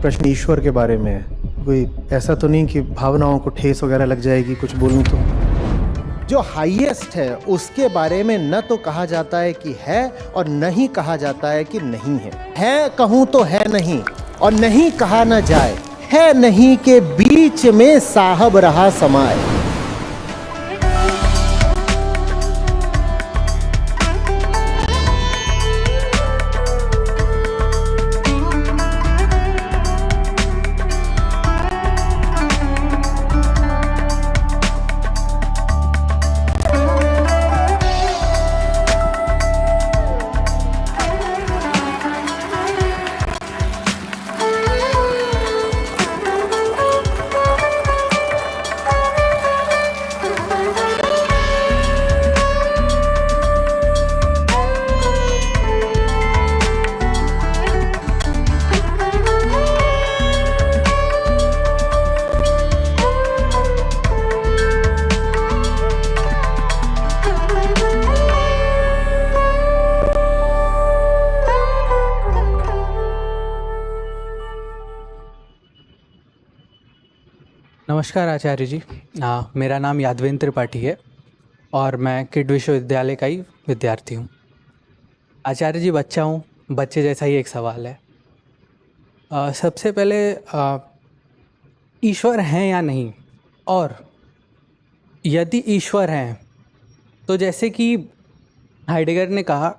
प्रश्न ईश्वर के बारे में है। कोई ऐसा तो नहीं कि भावनाओं को ठेस वगैरह लग जाएगी कुछ बोलूं तो? जो हाईएस्ट है उसके बारे में न तो कहा जाता है कि है और न ही कहा जाता है कि नहीं है कहूं तो है नहीं और नहीं कहा न जाए, है नहीं के बीच में साहब रहा समाए। नमस्कार आचार्य जी। मेरा नाम यादवेंद्र त्रिपाठी है और मैं किड विश्वविद्यालय का ही विद्यार्थी हूँ। आचार्य जी, बच्चा हूँ, बच्चे जैसा ही एक सवाल है। सबसे पहले ईश्वर हैं या नहीं, और यदि ईश्वर हैं तो जैसे कि हाइडेगर ने कहा,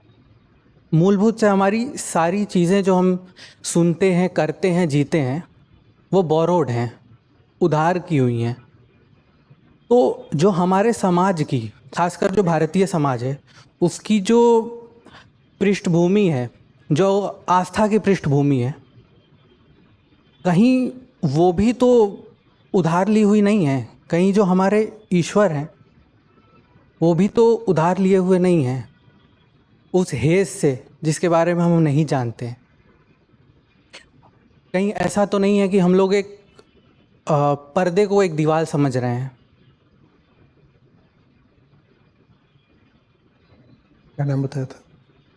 मूलभूत से हमारी सारी चीज़ें जो हम सुनते हैं, करते हैं, जीते हैं, वो बोरोड हैं, उधार की हुई हैं। तो जो हमारे समाज की, खासकर जो भारतीय समाज है, उसकी जो पृष्ठभूमि है, जो आस्था की पृष्ठभूमि है, कहीं वो भी तो उधार ली हुई नहीं है। कहीं जो हमारे ईश्वर हैं वो भी तो उधार लिए हुए नहीं हैं उस हेज से जिसके बारे में हम नहीं जानते। कहीं ऐसा तो नहीं है कि हम लोग एक पर्दे को एक दीवार समझ रहे हैं। क्या नाम बताया था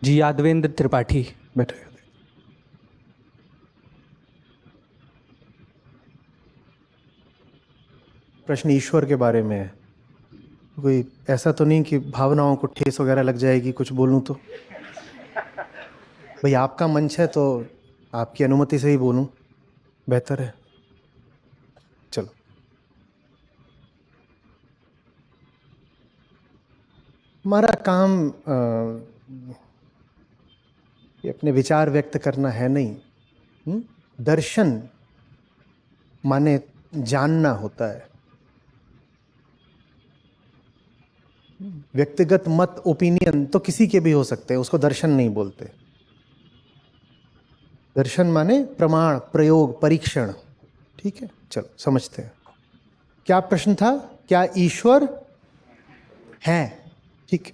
जी? यादवेंद्र त्रिपाठी। बैठे। प्रश्न ईश्वर के बारे में है। कोई ऐसा तो नहीं कि भावनाओं को ठेस वगैरह लग जाएगी कुछ बोलूं तो? भाई आपका मंच है तो आपकी अनुमति से ही बोलूं, बेहतर है। चलो, हमारा काम ये अपने विचार व्यक्त करना है नहीं। दर्शन माने जानना होता है। व्यक्तिगत मत, ओपिनियन तो किसी के भी हो सकते हैं, उसको दर्शन नहीं बोलते। दर्शन माने प्रमाण, प्रयोग, परीक्षण। ठीक है, चलो समझते हैं। क्या प्रश्न था? क्या ईश्वर है? ठीक है।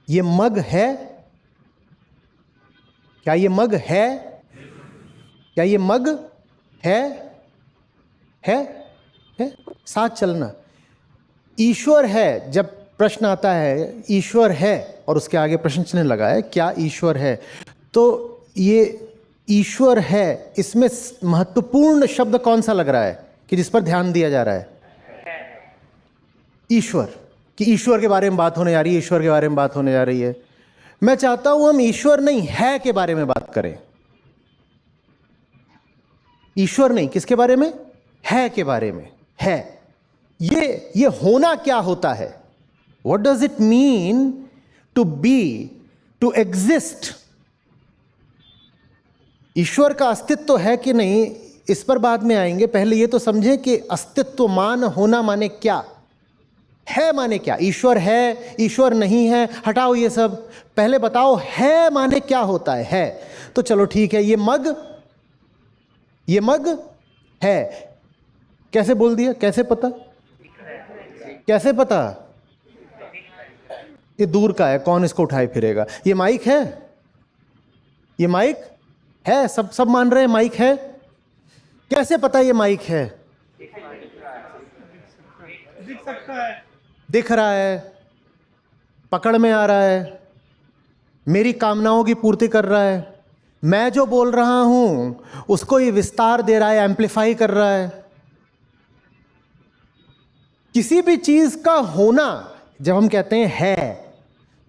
ये मग है? क्या ये मग है? क्या ये मग है? है? साथ चलना। ईश्वर है, जब प्रश्न आता है ईश्वर है और उसके आगे प्रश्न चिन्ह लगा है, क्या ईश्वर है, तो ये ईश्वर है, इसमें महत्वपूर्ण शब्द कौन सा लग रहा है कि जिस पर ध्यान दिया जा रहा है? ईश्वर। कि ईश्वर के बारे में बात होने जा रही है, ईश्वर के बारे में बात होने जा रही है। मैं चाहता हूं हम ईश्वर नहीं है के बारे में बात करें। ईश्वर नहीं, किसके बारे में? है के बारे में। है, ये होना क्या होता है? What does it mean to be, to exist? ईश्वर का अस्तित्व है कि नहीं, इस पर बाद में आएंगे। पहले ये तो समझें कि अस्तित्वमान होना माने क्या है, माने क्या? ईश्वर है, ईश्वर नहीं है, हटाओ ये सब। पहले बताओ है माने क्या होता है। तो चलो ठीक है, ये मग है। कैसे बोल दिया? कैसे पता? कैसे पता? ये दूर का है, कौन इसको उठाए फिरेगा? ये माइक है, ये माइक है, सब मान रहे हैं माइक है। कैसे पता ये माइक है? दिख सकता है, दिख रहा है, पकड़ में आ रहा है, मेरी कामनाओं की पूर्ति कर रहा है। मैं जो बोल रहा हूं उसको ये विस्तार दे रहा है, एम्प्लीफाई कर रहा है। किसी भी चीज का होना जब हम कहते हैं है,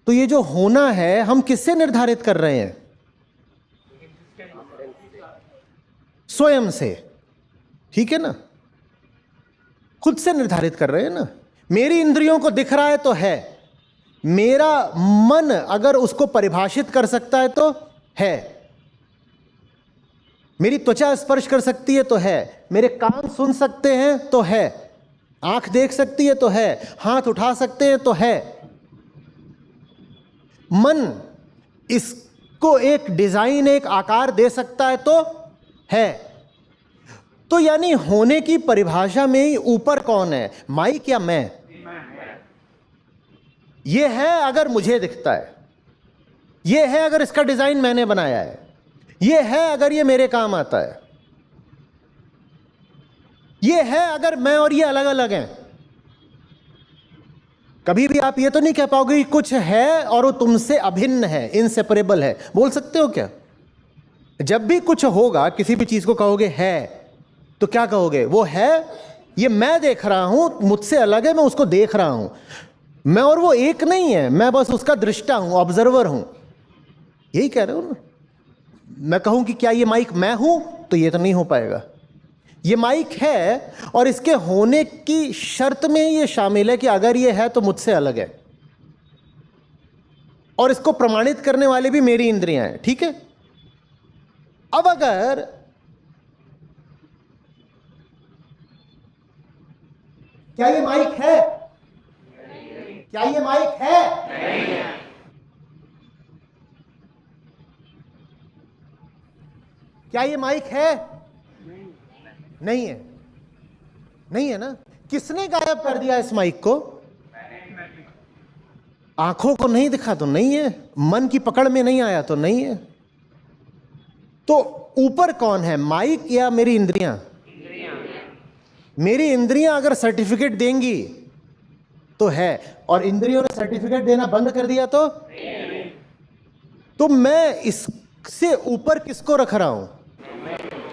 तो ये जो होना है हम किससे निर्धारित कर रहे हैं? स्वयं से, ठीक है ना, खुद से निर्धारित कर रहे हैं ना। मेरी इंद्रियों को दिख रहा है तो है, मेरा मन अगर उसको परिभाषित कर सकता है तो है, मेरी त्वचा स्पर्श कर सकती है तो है, मेरे कान सुन सकते हैं तो है, आंख देख सकती है तो है, हाथ उठा सकते हैं तो है। मन इसको एक डिजाइन, एक आकार दे सकता है तो है। तो यानी होने की परिभाषा में ही ऊपर कौन है, माइक या मैं? ये है अगर मुझे दिखता है, ये है अगर इसका डिजाइन मैंने बनाया है, ये है अगर ये मेरे काम आता है, ये है अगर मैं और ये अलग अलग हैं। कभी भी आप ये तो नहीं कह पाओगे कि कुछ है और वो तुमसे अभिन्न है, इनसेपरेबल है। बोल सकते हो क्या? जब भी कुछ होगा, किसी भी चीज को कहोगे है, तो क्या कहोगे? वो है, ये मैं देख रहा हूं, मुझसे अलग है, मैं उसको देख रहा हूं। मैं और वो एक नहीं है, मैं बस उसका दृष्टा हूं, ऑब्जर्वर हूं। यही कह रहे हो ना। मैं कहूं कि क्या ये माइक मैं हूं, तो ये तो नहीं हो पाएगा। ये माइक है और इसके होने की शर्त में ये शामिल है कि अगर ये है तो मुझसे अलग है, और इसको प्रमाणित करने वाले भी मेरी इंद्रियां हैं, ठीक है। अब अगर क्या ये माइक है? क्या ये माइक है? क्या ये माइक है? नहीं है, नहीं है ना। किसने गायब कर दिया इस माइक को? आंखों को नहीं दिखा तो नहीं है, मन की पकड़ में नहीं आया तो नहीं है। तो ऊपर कौन है, माइक या मेरी इंद्रियां? मेरी इंद्रियां अगर सर्टिफिकेट देंगी तो है, और इंद्रियों ने सर्टिफिकेट देना बंद कर दिया तो मैं इससे ऊपर किसको रख रहा हूं?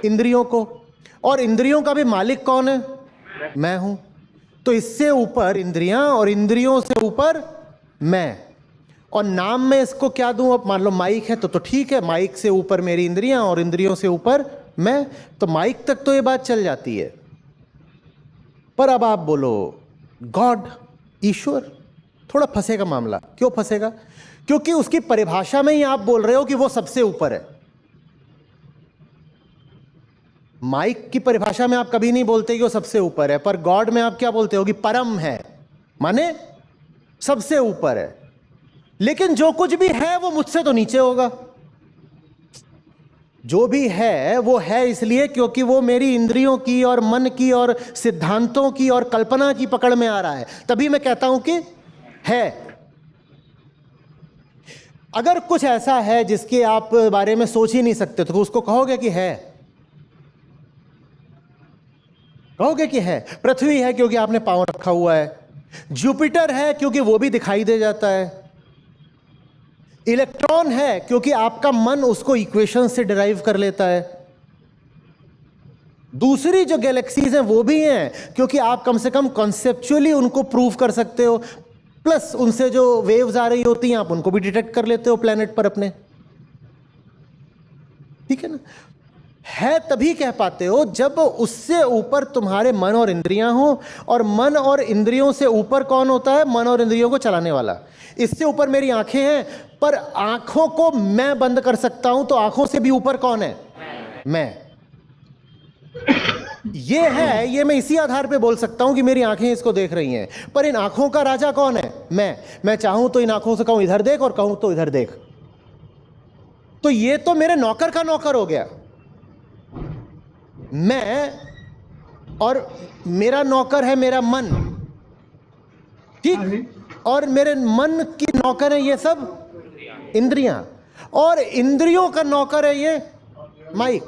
इंद्रियों को। और इंद्रियों का भी मालिक कौन है? मैं हूं। तो इससे ऊपर इंद्रियां और इंद्रियों से ऊपर मैं। और नाम में इसको क्या दूं? अब मान लो माइक है तो ठीक है, माइक से ऊपर मेरी इंद्रियां और इंद्रियों से ऊपर मैं, तो माइक तक तो ये बात चल जाती है। पर अब आप बोलो गॉड, ईश्वर, थोड़ा फंसेगा मामला। क्यों फंसेगा? क्योंकि उसकी परिभाषा में ही आप बोल रहे हो कि वो सबसे ऊपर है। माइक की परिभाषा में आप कभी नहीं बोलते कि वो सबसे ऊपर है, पर गॉड में आप क्या बोलते हो कि परम है, माने सबसे ऊपर है। लेकिन जो कुछ भी है वो मुझसे तो नीचे होगा। जो भी है वो है इसलिए क्योंकि वो मेरी इंद्रियों की और मन की और सिद्धांतों की और कल्पना की पकड़ में आ रहा है, तभी मैं कहता हूं कि है। अगर कुछ ऐसा है जिसके आप बारे में सोच ही नहीं सकते तो उसको कहोगे कि है, कहोगे कि है। पृथ्वी है क्योंकि आपने पांव रखा हुआ है, जुपिटर है क्योंकि वो भी दिखाई दे जाता है, इलेक्ट्रॉन है क्योंकि आपका मन उसको इक्वेशन से डिराइव कर लेता है, दूसरी जो गैलेक्सीज हैं वो भी हैं क्योंकि आप कम से कम कॉन्सेप्चुअली उनको प्रूव कर सकते हो, प्लस उनसे जो वेव्स आ रही होती हैं आप उनको भी डिटेक्ट कर लेते हो प्लेनेट पर अपने, ठीक है ना। है तभी कह पाते हो जब उससे ऊपर तुम्हारे मन और इंद्रियां हो, और मन और इंद्रियों से ऊपर कौन होता है? मन और इंद्रियों को चलाने वाला। इससे ऊपर मेरी आंखें हैं, पर आंखों को मैं बंद कर सकता हूं, तो आंखों से भी ऊपर कौन है? मैं। ये है, ये मैं इसी आधार पे बोल सकता हूं कि मेरी आंखें इसको देख रही हैं, पर इन आंखों का राजा कौन है? मैं चाहूं तो इन आंखों से कहूं इधर देख और कहूं तो इधर देख, तो ये तो मेरे नौकर का नौकर हो गया। मैं और मेरा नौकर है मेरा मन, ठीक, और मेरे मन की नौकर है ये सब इंद्रियां, और इंद्रियों का नौकर है ये माइक।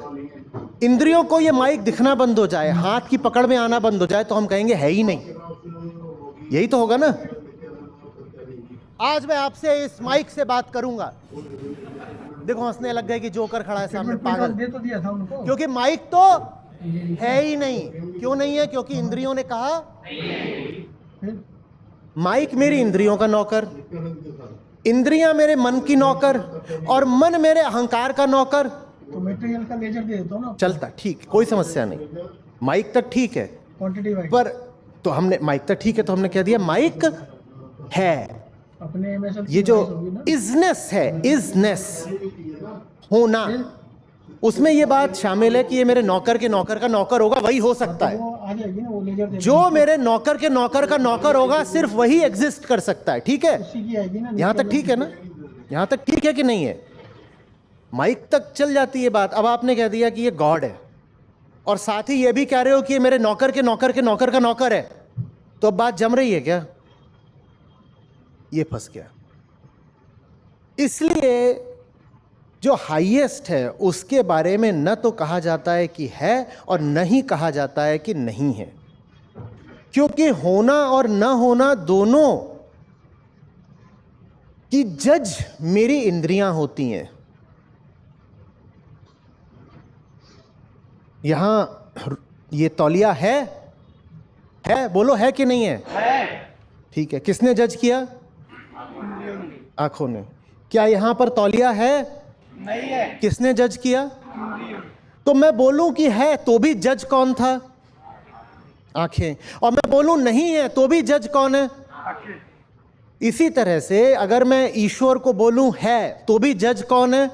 इंद्रियों को ये माइक दिखना बंद हो जाए, हाथ की पकड़ में आना बंद हो जाए, तो हम कहेंगे है ही नहीं। यही तो होगा ना। आज मैं आपसे इस माइक से बात करूंगा, देखो हंसने लग गए कि जोकर खड़ा है सामने, पागल। दे तो दिया था उनको। क्योंकि माइक तो है ही नहीं। क्यों नहीं है? क्योंकि इंद्रियों ने कहा। फिर माइक मेरी इंद्रियों का नौकर, इंद्रियां मेरे मन की नौकर, और मन मेरे अहंकार का नौकर। तो मटेरियल का लेजर दे देता हूँ ना। चलता, ठीक, कोई समस्या नहीं। माइक तक ठीक है, क्वांटिटी वाइज पर तो हमने माइक तक ठीक है, तो हमने कह दिया माइक है। अपने MSL ये जो इजनेस है, इजनेस होना, उसमें ये बात शामिल है कि ये मेरे नौकर के नौकर का नौकर होगा, वही हो सकता है। वो आ जाएगी ना, वो लेजर दे जो मेरे नौकर के नौकर का नौकर होगा सिर्फ वही एग्जिस्ट कर सकता है। ठीक है, उसी की आएगी ना। यहां तक ठीक है ना? यहां तक ठीक है कि नहीं है? माइक तक चल जाती है बात। अब आपने कह दिया कि ये गॉड है, और साथ ही ये भी कह रहे हो कि ये मेरे नौकर के नौकर के नौकर का नौकर है, तो अब बात जम रही है क्या? ये फंस गया। इसलिए जो हाईएस्ट है उसके बारे में न तो कहा जाता है कि है, और न ही कहा जाता है कि नहीं है, क्योंकि होना और न होना दोनों की जज मेरी इंद्रियां होती हैं। यहां ये तौलिया है बोलो, है कि नहीं है? ठीक है, किसने जज किया? आंखों ने। क्या यहां पर तौलिया है? नहीं है। किसने जज किया? तो मैं बोलूं कि है तो भी जज कौन था? आंखें। और मैं बोलूं नहीं है तो भी जज कौन है? इसी तरह से अगर मैं ईश्वर को बोलूं है तो भी जज कौन है?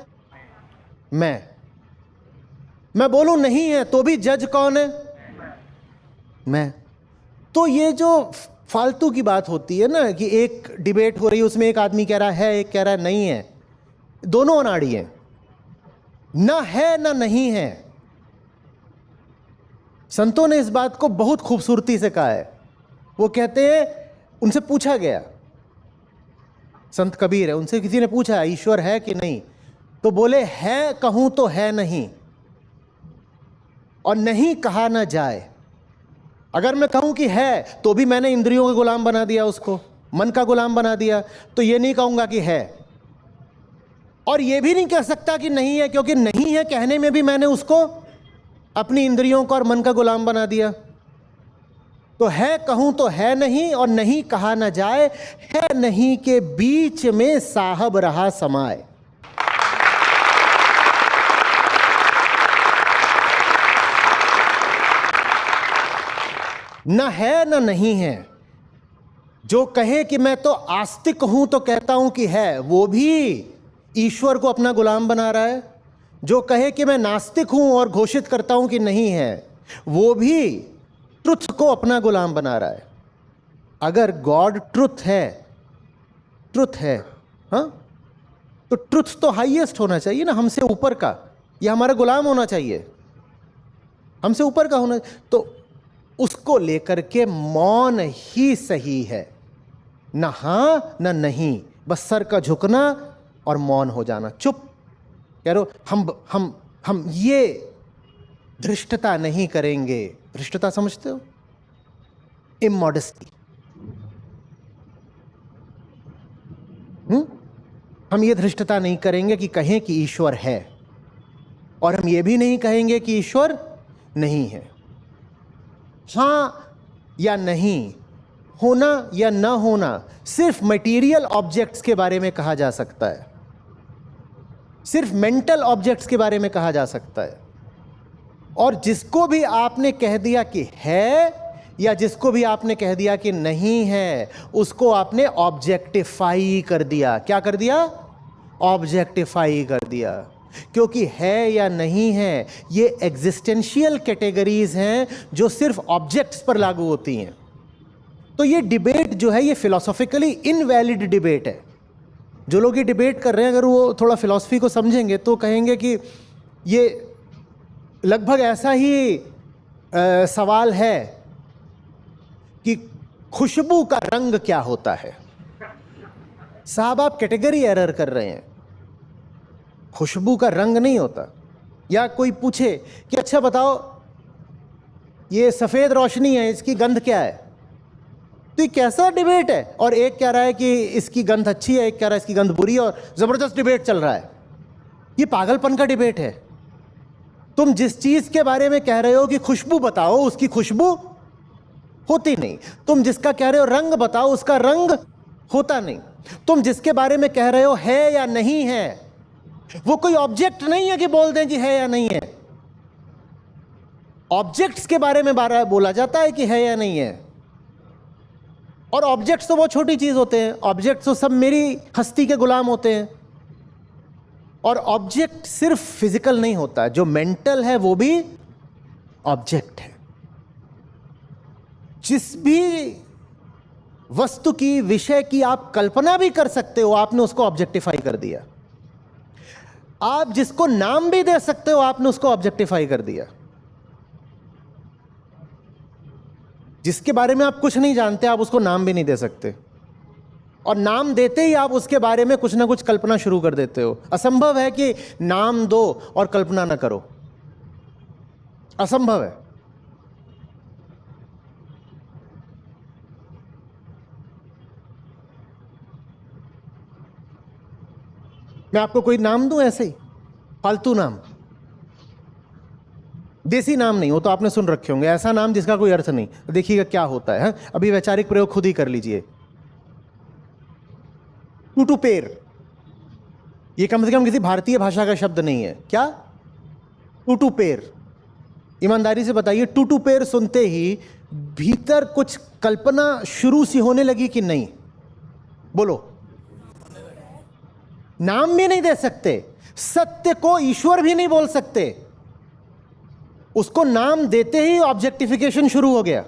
मैं बोलूं नहीं है तो भी जज कौन है? मैं। तो ये जो फालतू की बात होती है ना कि एक डिबेट हो रही है, उसमें एक आदमी कह रहा है, एक कह रहा है नहीं है, दोनों अनाड़ी हैं। ना है ना नहीं है। संतों ने इस बात को बहुत खूबसूरती से कहा है। वो कहते हैं, उनसे पूछा गया, संत कबीर है, उनसे किसी ने पूछा ईश्वर है कि नहीं, तो बोले है कहूं तो है नहीं, और नहीं कहा ना जाए। अगर मैं कहूं कि है तो भी मैंने इंद्रियों का गुलाम बना दिया, उसको मन का गुलाम बना दिया, तो ये नहीं कहूंगा कि है, और ये भी नहीं कह सकता कि नहीं है, क्योंकि नहीं है कहने में भी मैंने उसको अपनी इंद्रियों को और मन का गुलाम बना दिया। तो है कहूं तो है नहीं, और नहीं कहा ना जाए, है नहीं के बीच में साहब रहा समाए। न है न नहीं है। जो कहे कि मैं तो आस्तिक हूं तो कहता हूं कि है, वो भी ईश्वर को अपना गुलाम बना रहा है। जो कहे कि मैं नास्तिक हूं और घोषित करता हूं कि नहीं है, वो भी ट्रुथ को अपना गुलाम बना रहा है। अगर गॉड ट्रुथ है, हाँ, तो ट्रुथ तो हाईएस्ट होना चाहिए ना, हमसे ऊपर का, यह हमारा गुलाम होना चाहिए, हमसे ऊपर का होना। तो उसको लेकर के मौन ही सही है, ना हां ना नहीं, बस सर का झुकना और मौन हो जाना, चुप। कह रहे हो हम ये धृष्टता नहीं करेंगे। धृष्टता समझते हो? इमोडेस्टी। हम ये धृष्टता नहीं करेंगे कि कहें कि ईश्वर है, और हम ये भी नहीं कहेंगे कि ईश्वर नहीं है। हां या नहीं, होना या न होना सिर्फ मटेरियल ऑब्जेक्ट्स के बारे में कहा जा सकता है, सिर्फ मेंटल ऑब्जेक्ट्स के बारे में कहा जा सकता है। और जिसको भी आपने कह दिया कि है, या जिसको भी आपने कह दिया कि नहीं है, उसको आपने ऑब्जेक्टिफाई कर दिया। क्या कर दिया? ऑब्जेक्टिफाई कर दिया। क्योंकि है या नहीं है, ये एग्जिस्टेंशियल कैटेगरीज हैं जो सिर्फ ऑब्जेक्ट्स पर लागू होती हैं। तो ये डिबेट जो है, ये फिलोसॉफिकली इनवैलिड डिबेट है। जो लोग ये डिबेट कर रहे हैं, अगर वो थोड़ा फिलॉसफी को समझेंगे तो कहेंगे कि ये लगभग ऐसा ही सवाल है कि खुशबू का रंग क्या होता है। साहब, आप कैटेगरी एरर कर रहे हैं। खुशबू का रंग नहीं होता। या कोई पूछे कि अच्छा बताओ, ये सफ़ेद रोशनी है, इसकी गंध क्या है, तो ये कैसा डिबेट है? और एक कह रहा है कि इसकी गंध अच्छी है, एक कह रहा है इसकी गंध बुरी है, और ज़बरदस्त डिबेट चल रहा है। ये पागलपन का डिबेट है। तुम जिस चीज के बारे में कह रहे हो कि खुशबू बताओ, उसकी खुशबू होती नहीं। तुम जिसका कह रहे हो रंग बताओ, उसका रंग होता नहीं। तुम जिसके बारे में कह रहे हो है या नहीं है, वो कोई ऑब्जेक्ट नहीं है कि बोल दें कि है या नहीं है। ऑब्जेक्ट्स के बारे में बोला जाता है कि है या नहीं है, और ऑब्जेक्ट्स तो बहुत छोटी चीज होते हैं। ऑब्जेक्ट्स तो सब मेरी हस्ती के गुलाम होते हैं। और ऑब्जेक्ट सिर्फ फिजिकल नहीं होता, जो मेंटल है वो भी ऑब्जेक्ट है। जिस भी वस्तु की, विषय की आप कल्पना भी कर सकते हो, आपने उसको ऑब्जेक्टिफाई कर दिया। आप जिसको नाम भी दे सकते हो, आपने उसको ऑब्जेक्टिफाई कर दिया। जिसके बारे में आप कुछ नहीं जानते, आप उसको नाम भी नहीं दे सकते, और नाम देते ही आप उसके बारे में कुछ ना कुछ कल्पना शुरू कर देते हो। असंभव है कि नाम दो और कल्पना ना करो, असंभव है। मैं आपको कोई नाम दूं ऐसे ही फालतू नाम, देसी नाम नहीं हो तो आपने सुन रखे होंगे, ऐसा नाम जिसका कोई अर्थ नहीं। देखिएगा क्या होता है। अभी वैचारिक प्रयोग खुद ही कर लीजिए। टूटूपेर, ये कम से कम किसी भारतीय भाषा का शब्द नहीं है। क्या? टूटूपेर। ईमानदारी से बताइए, टूटूपेर सुनते ही भीतर कुछ कल्पना शुरू सी होने लगी कि नहीं? बोलो। नाम भी नहीं दे सकते, सत्य को ईश्वर भी नहीं बोल सकते, उसको नाम देते ही ऑब्जेक्टिफिकेशन शुरू हो गया।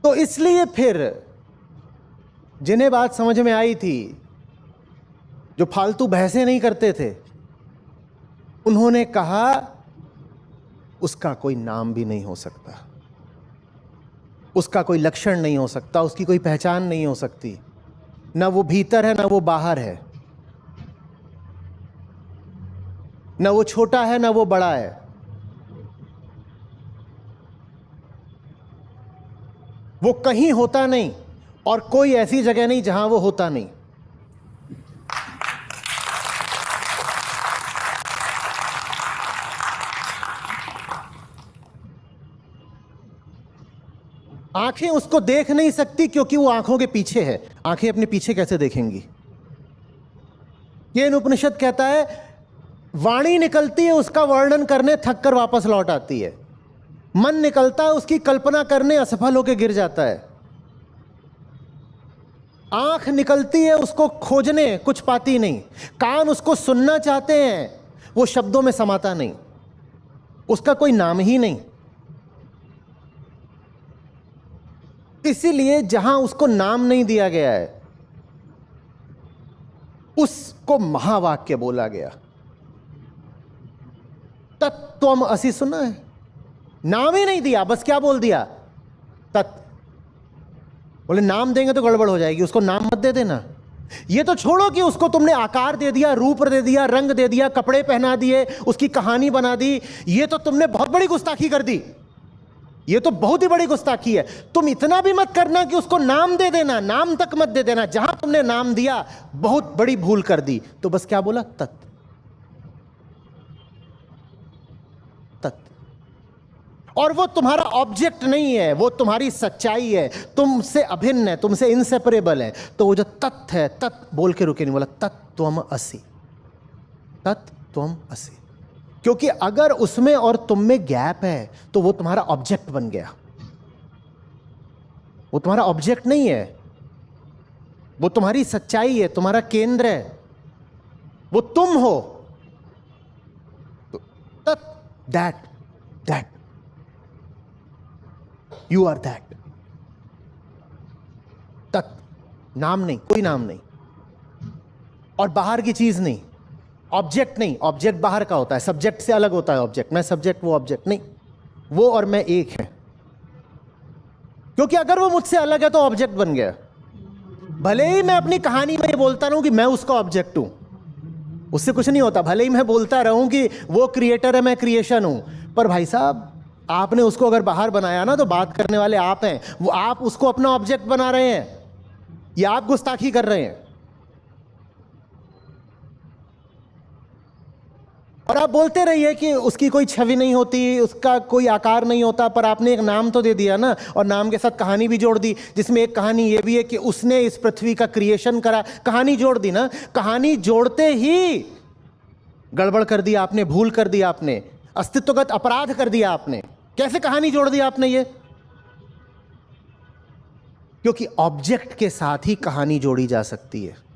तो इसलिए फिर जिन्हें बात समझ में आई थी, जो फालतू बहसें नहीं करते थे, उन्होंने कहा उसका कोई नाम भी नहीं हो सकता, उसका कोई लक्षण नहीं हो सकता, उसकी कोई पहचान नहीं हो सकती। ना वो भीतर है, ना वो बाहर है, ना वो छोटा है, ना वो बड़ा है। वो कहीं होता नहीं, और कोई ऐसी जगह नहीं जहां वो होता नहीं। आंखें उसको देख नहीं सकती क्योंकि वो आंखों के पीछे है। आंखें अपने पीछे कैसे देखेंगी? ये उपनिषद कहता है, वाणी निकलती है उसका वर्णन करने, थक कर वापस लौट आती है। मन निकलता है उसकी कल्पना करने, असफल होकर गिर जाता है। आंख निकलती है उसको खोजने, कुछ पाती नहीं। कान उसको सुनना चाहते हैं, वो शब्दों में समाता नहीं, उसका कोई नाम ही नहीं। इसीलिए जहां उसको नाम नहीं दिया गया है, उसको महावाक्य बोला गया। तत्त्वम असि सुना है, नाम ही नहीं दिया, बस क्या बोल दिया? तत्। बोले नाम देंगे तो गड़बड़ हो जाएगी, उसको नाम मत दे देना। ये तो छोड़ो कि उसको तुमने आकार दे दिया, रूप दे दिया, रंग दे दिया, कपड़े पहना दिए, उसकी कहानी बना दी। ये तो तुमने बहुत बड़ी गुस्ताखी कर दी, ये तो बहुत ही बड़ी गुस्ताखी है। तुम इतना भी मत करना कि उसको नाम दे देना, नाम तक मत दे देना। जहां तुमने नाम दिया, बहुत बड़ी भूल कर दी। तो बस क्या बोला? तत्। और वो तुम्हारा ऑब्जेक्ट नहीं है, वो तुम्हारी सच्चाई है, तुमसे अभिन्न है, तुमसे इनसेपरेबल है। तो वो जो तत्व है, तत् बोल के रुके नहीं, बोला तत्त्वम असि, तत्त्वम असि। क्योंकि अगर उसमें और तुम में गैप है तो वो तुम्हारा ऑब्जेक्ट बन गया। वो तुम्हारा ऑब्जेक्ट नहीं है, वो तुम्हारी सच्चाई है, तुम्हारा केंद्र है, वो तुम हो। तत्, दैट यू आर दैट। तत्, नाम नहीं, कोई नाम नहीं, और बाहर की चीज नहीं, ऑब्जेक्ट नहीं। ऑब्जेक्ट बाहर का होता है, सब्जेक्ट से अलग होता है ऑब्जेक्ट। मैं सब्जेक्ट, वो ऑब्जेक्ट नहीं। वो और मैं एक है, क्योंकि अगर वो मुझसे अलग है तो ऑब्जेक्ट बन गया। भले ही मैं अपनी कहानी में ये बोलता रहूं कि मैं उसका ऑब्जेक्ट हूं, उससे कुछ नहीं होता। भले ही मैं बोलता रहूं कि वो क्रिएटर है, मैं क्रिएशन हूं, पर भाई साहब आपने उसको अगर बाहर बनाया ना, तो बात करने वाले आप हैं। वो आप उसको अपना ऑब्जेक्ट बना रहे हैं, या आप गुस्ताखी कर रहे हैं। और आप बोलते रहिए कि उसकी कोई छवि नहीं होती, उसका कोई आकार नहीं होता, पर आपने एक नाम तो दे दिया ना, और नाम के साथ कहानी भी जोड़ दी, जिसमें एक कहानी ये भी है कि उसने इस पृथ्वी का क्रिएशन करा। कहानी जोड़ दी ना, कहानी जोड़ते ही गड़बड़ कर दिया आपने, भूल कर दिया आपने, अस्तित्वगत अपराध कर दिया आपने। कैसे कहानी जोड़ दी आपने ये? क्योंकि ऑब्जेक्ट के साथ ही कहानी जोड़ी जा सकती है।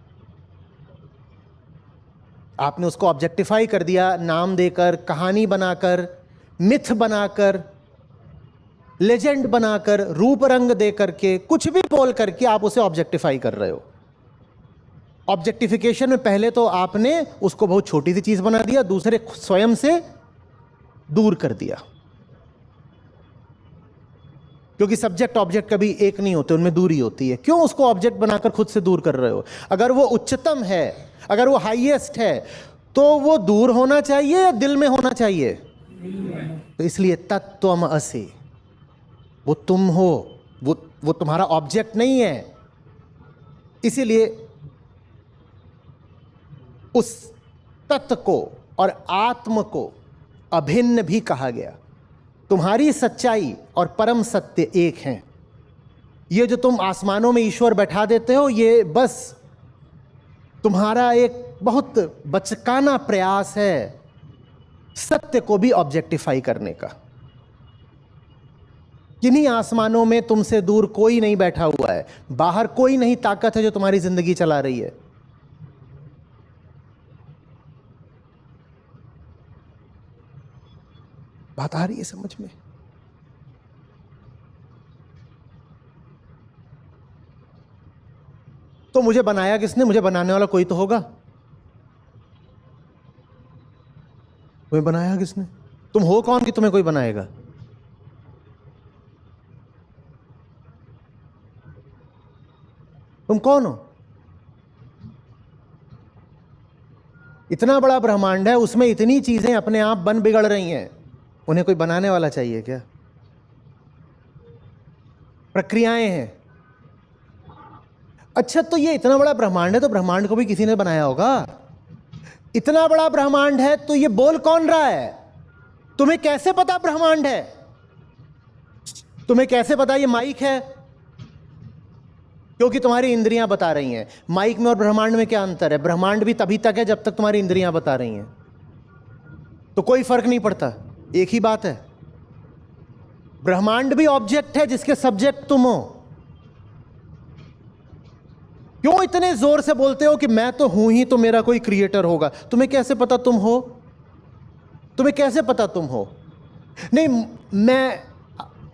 आपने उसको ऑब्जेक्टिफाई कर दिया, नाम देकर, कहानी बनाकर, मिथ बनाकर, लेजेंड बनाकर, रूप रंग दे करके, कुछ भी बोल करके आप उसे ऑब्जेक्टिफाई कर रहे हो। ऑब्जेक्टिफिकेशन में पहले तो आपने उसको बहुत छोटी सी चीज बना दिया, दूसरे स्वयं से दूर कर दिया। क्योंकि सब्जेक्ट ऑब्जेक्ट कभी एक नहीं होते, उनमें दूरी होती है। क्यों उसको ऑब्जेक्ट बनाकर खुद से दूर कर रहे हो? अगर वो उच्चतम है, अगर वो हाईएस्ट है, तो वो दूर होना चाहिए या दिल में होना चाहिए? तो इसलिए तत्त्वम असि, वो तुम हो, वो तुम्हारा ऑब्जेक्ट नहीं है। इसीलिए उस तत्व को और आत्म को अभिन्न भी कहा गया। तुम्हारी सच्चाई और परम सत्य एक हैं। ये जो तुम आसमानों में ईश्वर बैठा देते हो, ये बस तुम्हारा एक बहुत बचकाना प्रयास है सत्य को भी ऑब्जेक्टिफाई करने का। किन्हीं आसमानों में तुमसे दूर कोई नहीं बैठा हुआ है, बाहर कोई नहीं ताकत है जो तुम्हारी जिंदगी चला रही है। बात आ रही है समझ में? तो मुझे बनाया किसने? मुझे बनाने वाला कोई तो होगा। तुम्हें बनाया किसने? तुम हो कौन कि तुम्हें कोई बनाएगा? तुम कौन हो? इतना बड़ा ब्रह्मांड है, उसमें इतनी चीजें अपने आप बन बिगड़ रही हैं, उन्हें कोई बनाने वाला चाहिए क्या? प्रक्रियाएं हैं। अच्छा, तो ये इतना बड़ा ब्रह्मांड है, तो ब्रह्मांड को भी किसी ने बनाया होगा। इतना बड़ा ब्रह्मांड है, तो ये बोल कौन रहा है? तुम्हें कैसे पता ब्रह्मांड है? तुम्हें कैसे पता ये माइक है? क्योंकि तुम्हारी इंद्रियां बता रही हैं। माइक में और ब्रह्मांड में क्या अंतर है? ब्रह्मांड भी तभी तक है जब तक तुम्हारी इंद्रियां बता रही हैं, तो कोई फर्क नहीं पड़ता, एक ही बात है। ब्रह्मांड भी ऑब्जेक्ट है जिसके सब्जेक्ट तुम हो। क्यों इतने जोर से बोलते हो कि मैं तो हूं ही, तो मेरा कोई क्रिएटर होगा? तुम्हें कैसे पता तुम हो? तुम्हें कैसे पता तुम हो? नहीं,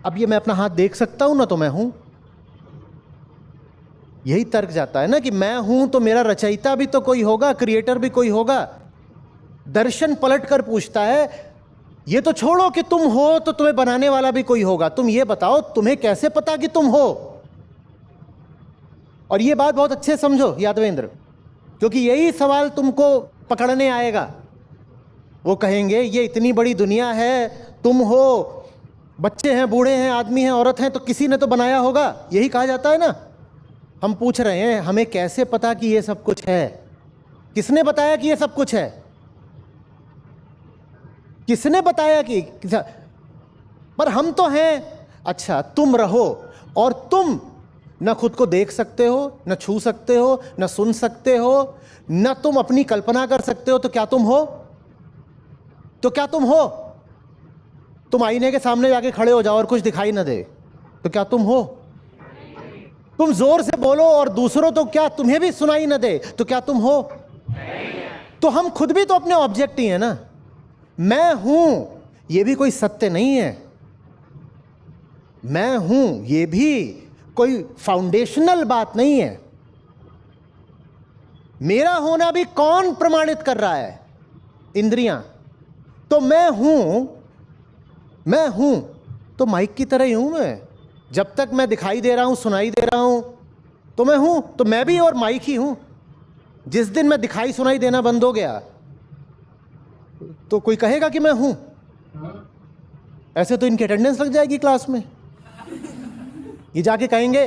अब ये मैं अपना हाथ देख सकता हूं ना, तो मैं हूं। यही तर्क जाता है ना कि मैं हूं तो मेरा रचयिता भी तो कोई होगा, क्रिएटर भी कोई होगा। दर्शन पलट कर पूछता है, ये तो छोड़ो कि तुम हो, तो तुम्हें बनाने वाला भी कोई होगा। तुम ये बताओ, तुम्हें कैसे पता कि तुम हो? और ये बात बहुत अच्छे समझो यादवेंद्र, क्योंकि यही सवाल तुमको पकड़ने आएगा। वो कहेंगे ये इतनी बड़ी दुनिया है, तुम हो, बच्चे हैं, बूढ़े हैं, आदमी हैं, औरत हैं, तो किसी ने तो बनाया होगा। यही कहा जाता है ना। हम पूछ रहे हैं, हमें कैसे पता कि ये सब कुछ है? किसने बताया कि ये सब कुछ है? किसने बताया कि पर हम तो हैं। अच्छा, तुम रहो, और तुम न खुद को देख सकते हो, न छू सकते हो, न सुन सकते हो, न तुम अपनी कल्पना कर सकते हो, तो क्या तुम हो? तो क्या तुम हो? तुम आईने के सामने जाके खड़े हो जाओ और कुछ दिखाई न दे, तो क्या तुम हो? तुम जोर से बोलो और दूसरों तो क्या तुम्हें भी सुनाई न दे, तो क्या तुम हो? तो हम खुद भी तो अपने ऑब्जेक्ट ही है ना। मैं हूं, ये भी कोई सत्य नहीं है। मैं हूं, ये भी कोई फाउंडेशनल बात नहीं है। मेरा होना भी कौन प्रमाणित कर रहा है? इंद्रियां। तो मैं हूं तो माइक की तरह ही हूं मैं। जब तक मैं दिखाई दे रहा हूं, सुनाई दे रहा हूं, तो मैं हूं। तो मैं भी और माइक ही हूं। जिस दिन मैं दिखाई सुनाई देना बंद हो गया, तो कोई कहेगा कि मैं हूं? ऐसे तो इनकी अटेंडेंस लग जाएगी क्लास में। ये जाके कहेंगे